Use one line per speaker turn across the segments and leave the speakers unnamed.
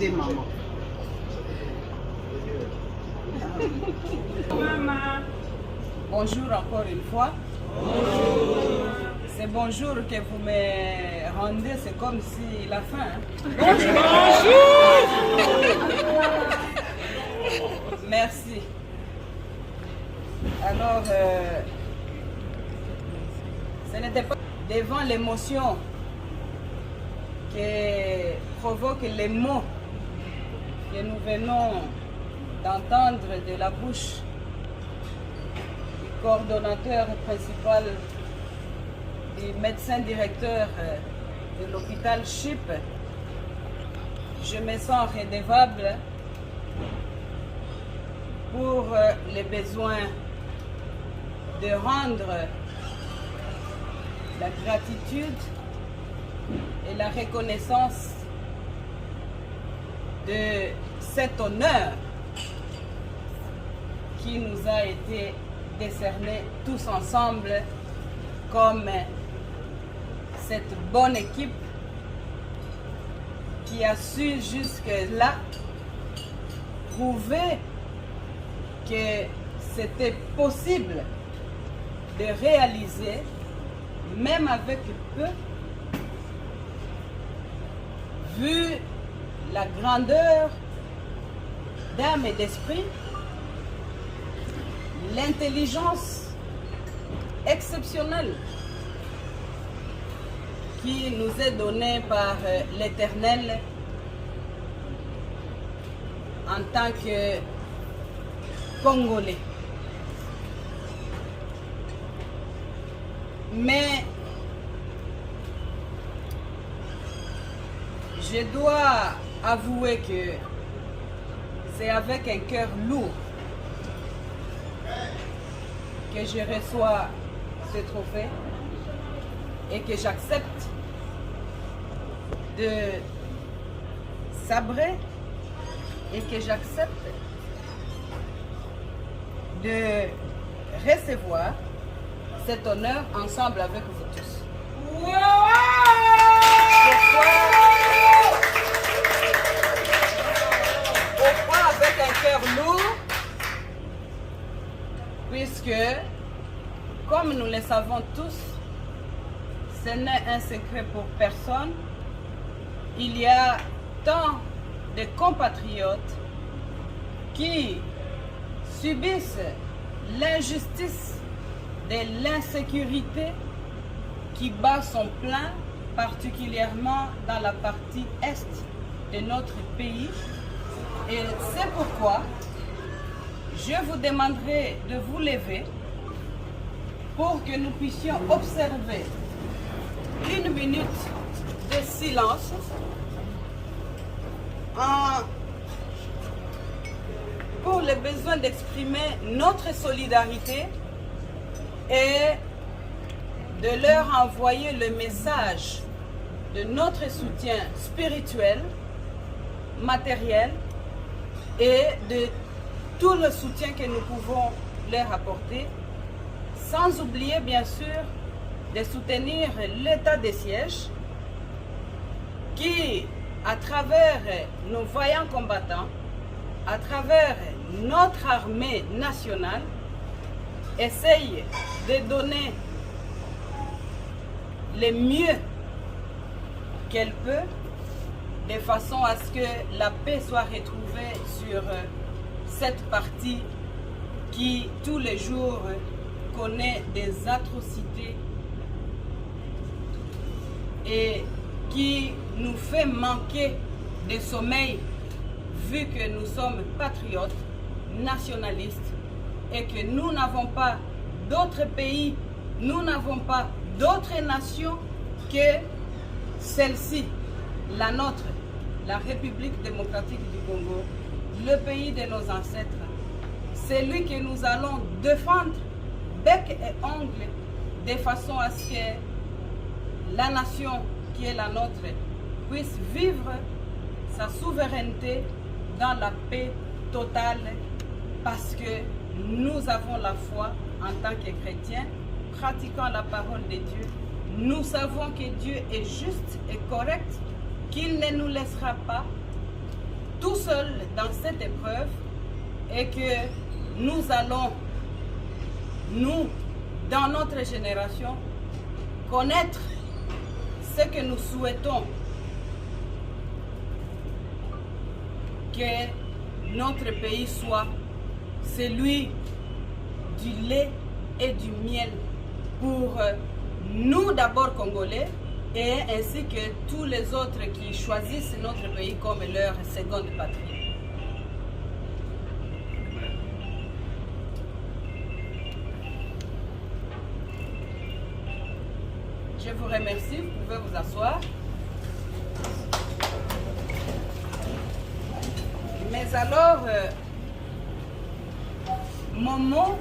des mamans.
Bonjour encore une fois. Bonjour. C'est bonjour que vous me rendez, c'est comme si la fin. Bonjour. Merci. Alors, ce n'était pas devant l'émotion que provoquent les mots que nous venons d'entendre de la bouche du coordonnateur principal du médecin directeur de l'hôpital CHUP. Je me sens redevable pour les besoins de rendre la gratitude et la reconnaissance de cet honneur qui nous a été décerné tous ensemble comme cette bonne équipe qui a su jusque-là prouver que c'était possible de réaliser, même avec peu, vu la grandeur d'âme et d'esprit, l'intelligence exceptionnelle qui nous est donnée par l'Éternel en tant que Congolais. Mais je dois avouer que c'est avec un cœur lourd que je reçois ce trophée et que j'accepte de sabrer et que j'accepte de recevoir cet honneur ensemble avec vous tous. Pourquoi avec un cœur lourd? Puisque, comme nous le savons tous, ce n'est un secret pour personne, il y a tant de compatriotes qui subissent l'injustice de l'insécurité qui bat son plein, particulièrement dans la partie est de notre pays. Et c'est pourquoi je vous demanderai de vous lever pour que nous puissions observer 1 minute de silence pour le besoin d'exprimer notre solidarité et de leur envoyer le message de notre soutien spirituel, matériel et de tout le soutien que nous pouvons leur apporter, sans oublier bien sûr de soutenir l'état de siège qui, à travers nos vaillants combattants, à travers notre armée nationale, essaye de donner le mieux qu'elle peut, de façon à ce que la paix soit retrouvée sur cette partie qui, tous les jours, connaît des atrocités et qui nous fait manquer de sommeil, vu que nous sommes patriotes, nationalistes, et que nous n'avons pas d'autres pays, nous n'avons pas d'autres nations que celle-ci, la nôtre, la République démocratique du Congo, le pays de nos ancêtres. C'est lui que nous allons défendre bec et ongle, de façon à ce que la nation qui est la nôtre puisse vivre sa souveraineté dans la paix totale, parce que nous avons la foi en tant que chrétiens, pratiquant la parole de Dieu. Nous savons que Dieu est juste et correct, qu'il ne nous laissera pas tout seuls dans cette épreuve et que nous allons, nous, dans notre génération, connaître ce que nous souhaitons que notre pays soit celui du lait et du miel pour nous d'abord Congolais et ainsi que tous les autres qui choisissent notre pays comme leur seconde patrie. Je vous remercie, vous pouvez vous asseoir. Mais alors, mon mot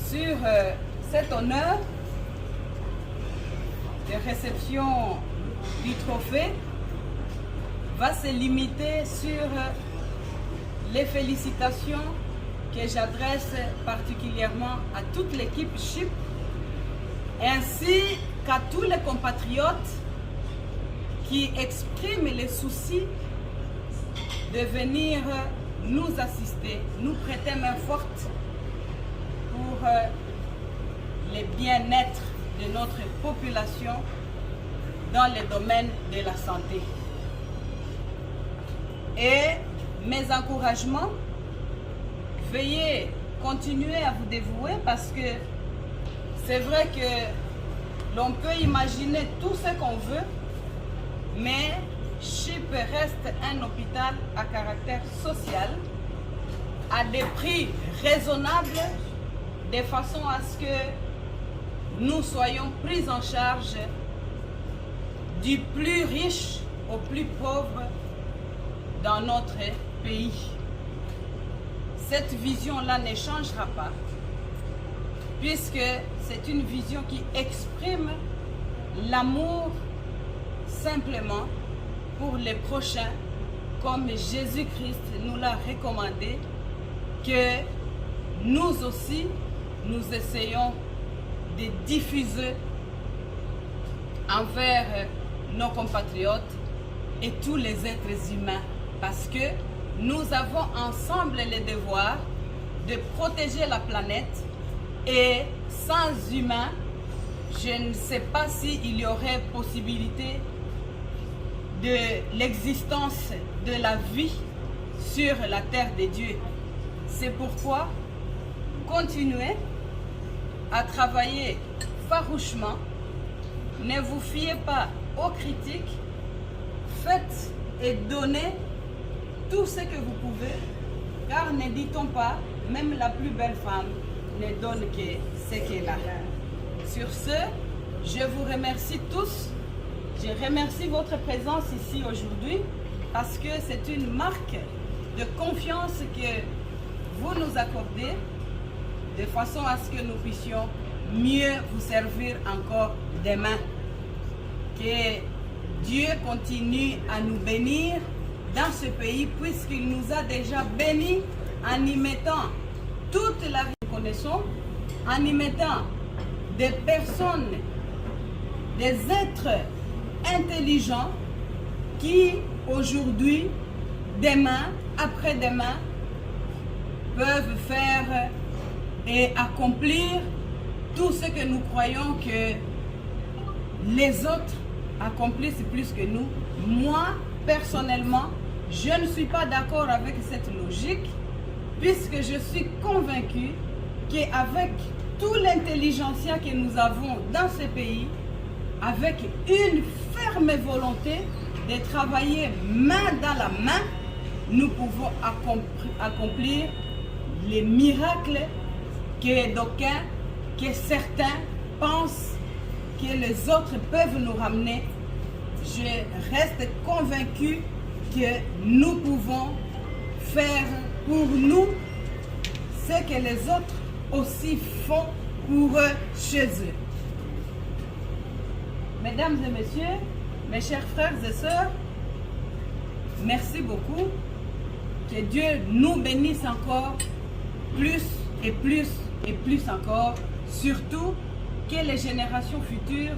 sur cet honneur de réception du trophée va se limiter sur les félicitations que j'adresse particulièrement à toute l'équipe CHIP ainsi qu'à tous les compatriotes qui expriment les soucis de venir nous assister, nous prêter main forte pour le bien-être de notre population dans le domaine de la santé. Et mes encouragements, veuillez continuer à vous dévouer parce que c'est vrai que l'on peut imaginer tout ce qu'on veut, mais CHIP reste un hôpital à caractère social, à des prix raisonnables, de façon à ce que nous soyons pris en charge du plus riche au plus pauvre dans notre pays. Cette vision-là ne changera pas, puisque c'est une vision qui exprime l'amour simplement pour les prochains, comme Jésus-Christ nous l'a recommandé, que nous aussi, nous essayons de diffuser envers nos compatriotes et tous les êtres humains, parce que nous avons ensemble le devoir de protéger la planète et sans humains, je ne sais pas s'il y aurait possibilité de l'existence de la vie sur la terre de Dieu. C'est pourquoi continuez à travailler farouchement, ne vous fiez pas aux critiques, faites et donnez tout ce que vous pouvez, car ne dit-on pas, même la plus belle femme ne donne que ce qu'elle a. Sur ce, je vous remercie tous. Je remercie votre présence ici aujourd'hui parce que c'est une marque de confiance que vous nous accordez de façon à ce que nous puissions mieux vous servir encore demain. Que Dieu continue à nous bénir dans ce pays puisqu'il nous a déjà bénis en y mettant toute la vie que nous connaissons, en y mettant des personnes, des êtres intelligents qui aujourd'hui, demain, après-demain, peuvent faire et accomplir tout ce que nous croyons que les autres accomplissent plus que nous. Moi, personnellement, je ne suis pas d'accord avec cette logique puisque je suis convaincu qu'avec toute l'intelligentsia que nous avons dans ce pays, avec une ferme volonté de travailler main dans la main, nous pouvons accomplir les miracles que d'aucuns, que certains pensent que les autres peuvent nous ramener. Je reste convaincu que nous pouvons faire pour nous ce que les autres aussi font pour eux chez eux. Mesdames et messieurs, mes chers frères et sœurs, merci beaucoup. Que Dieu nous bénisse encore plus et plus et plus encore. Surtout que les générations futures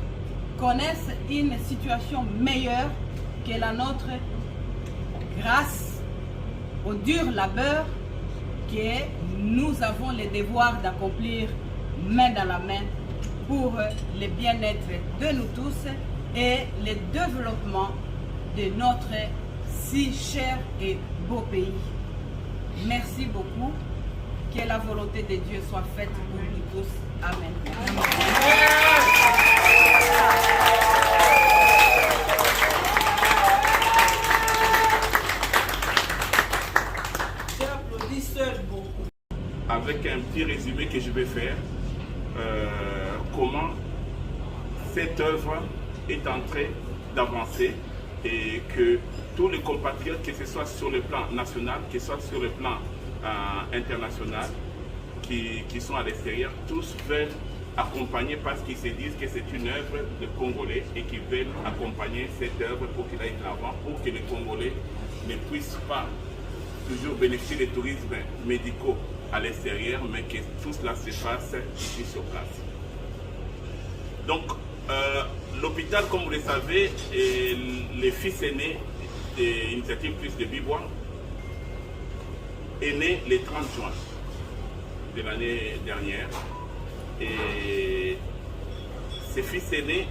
connaissent une situation meilleure que la nôtre grâce au dur labeur que nous avons le devoir d'accomplir main dans la main pour le bien-être de nous tous et le développement de notre si cher et beau pays. Merci beaucoup. Que la volonté de Dieu soit faite pour nous tous. Amen.
J'applaudis beaucoup.
Avec un petit résumé que je vais faire, comment cette œuvre est en train d'avancer et que tous les compatriotes, que ce soit sur le plan national, que ce soit sur le plan international, qui sont à l'extérieur, tous veulent accompagner parce qu'ils se disent que c'est une œuvre de Congolais et qu'ils veulent accompagner cette œuvre pour qu'il aille de l'avant, pour que les Congolais ne puissent pas toujours bénéficier des tourismes médicaux à l'extérieur, mais que tout cela se fasse ici sur place. Donc, l'hôpital, comme vous le savez, est le fils aîné de l'Initiative Plus de Bibois, est né le 30 juin de l'année dernière. Et ses fils aînés,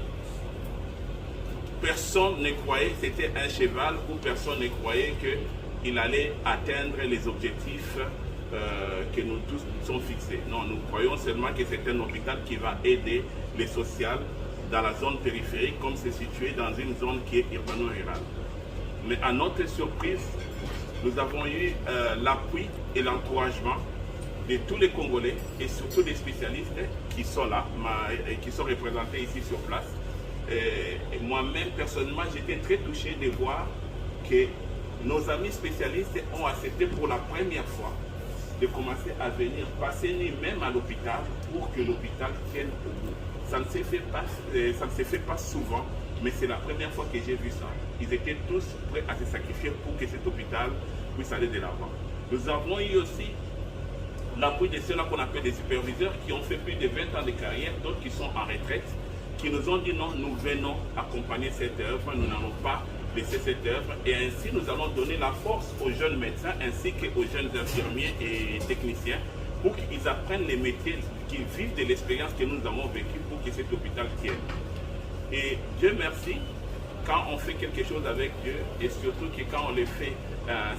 personne ne croyait que c'était un cheval ou personne ne croyait qu'il allait atteindre les objectifs que nous tous nous sommes fixés. Non, nous croyons seulement que c'est un hôpital qui va aider les sociales dans la zone périphérique, comme c'est situé dans une zone qui est urbano-rurale. Mais à notre surprise, nous avons eu l'appui et l'encouragement de tous les Congolais et surtout des spécialistes qui sont là, et qui sont représentés ici sur place. Et moi-même, personnellement, j'étais très touché de voir que nos amis spécialistes ont accepté pour la première fois de commencer à venir passer nuit même à l'hôpital pour que l'hôpital tienne au bout. Ça ne se fait pas souvent, mais c'est la première fois que j'ai vu ça. Ils étaient tous prêts à se sacrifier pour que cet hôpital puisse aller de l'avant. Nous avons eu aussi l'appui de ceux-là qu'on appelle des superviseurs qui ont fait plus de 20 ans de carrière, d'autres qui sont en retraite, qui nous ont dit non, nous venons accompagner cette œuvre, nous n'allons pas laisser cette œuvre, et ainsi nous allons donner la force aux jeunes médecins ainsi qu'aux jeunes infirmiers et techniciens pour qu'ils apprennent les métiers, qu'ils vivent de l'expérience que nous avons vécue pour que cet hôpital tienne. Et Dieu merci, quand on fait quelque chose avec Dieu, et surtout que quand on le fait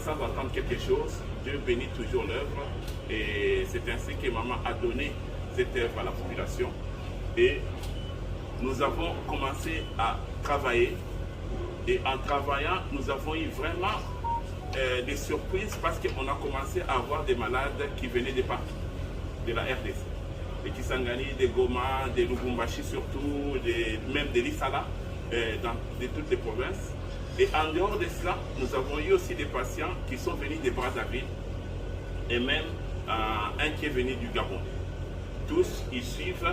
sans attendre quelque chose, Dieu bénit toujours l'œuvre. Et c'est ainsi que maman a donné cette œuvre à la population. Et nous avons commencé à travailler. Et en travaillant, nous avons eu vraiment des surprises parce qu'on a commencé à avoir des malades qui venaient de partout, de la RDC. De Kisangani, de Goma, de Lubumbashi surtout, même de l'Issala, de toutes les provinces. Et en dehors de cela, nous avons eu aussi des patients qui sont venus de Brazzaville et même un qui est venu du Gabon. Tous, ils suivent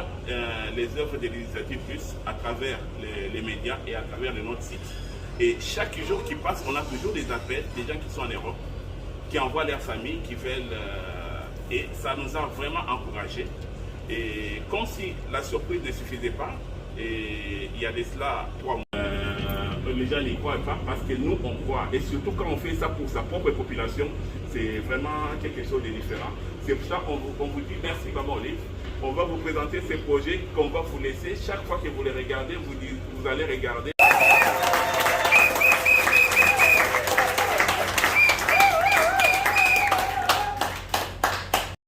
les œuvres de l'Initiative Plus à travers les médias et à travers notre site. Et chaque jour qui passe, on a toujours des appels, des gens qui sont en Europe, qui envoient leurs familles, qui veulent... et ça nous a vraiment encouragés. Et comme si la surprise ne suffisait pas, et il y a de cela 3 mois, les gens n'y croient pas parce que nous, on croit. Et surtout quand on fait ça pour sa propre population, c'est vraiment quelque chose de différent. C'est pour ça qu'on vous dit merci Maman Olive. On va vous présenter ces projets qu'on va vous laisser. Chaque fois que vous les regardez, vous allez regarder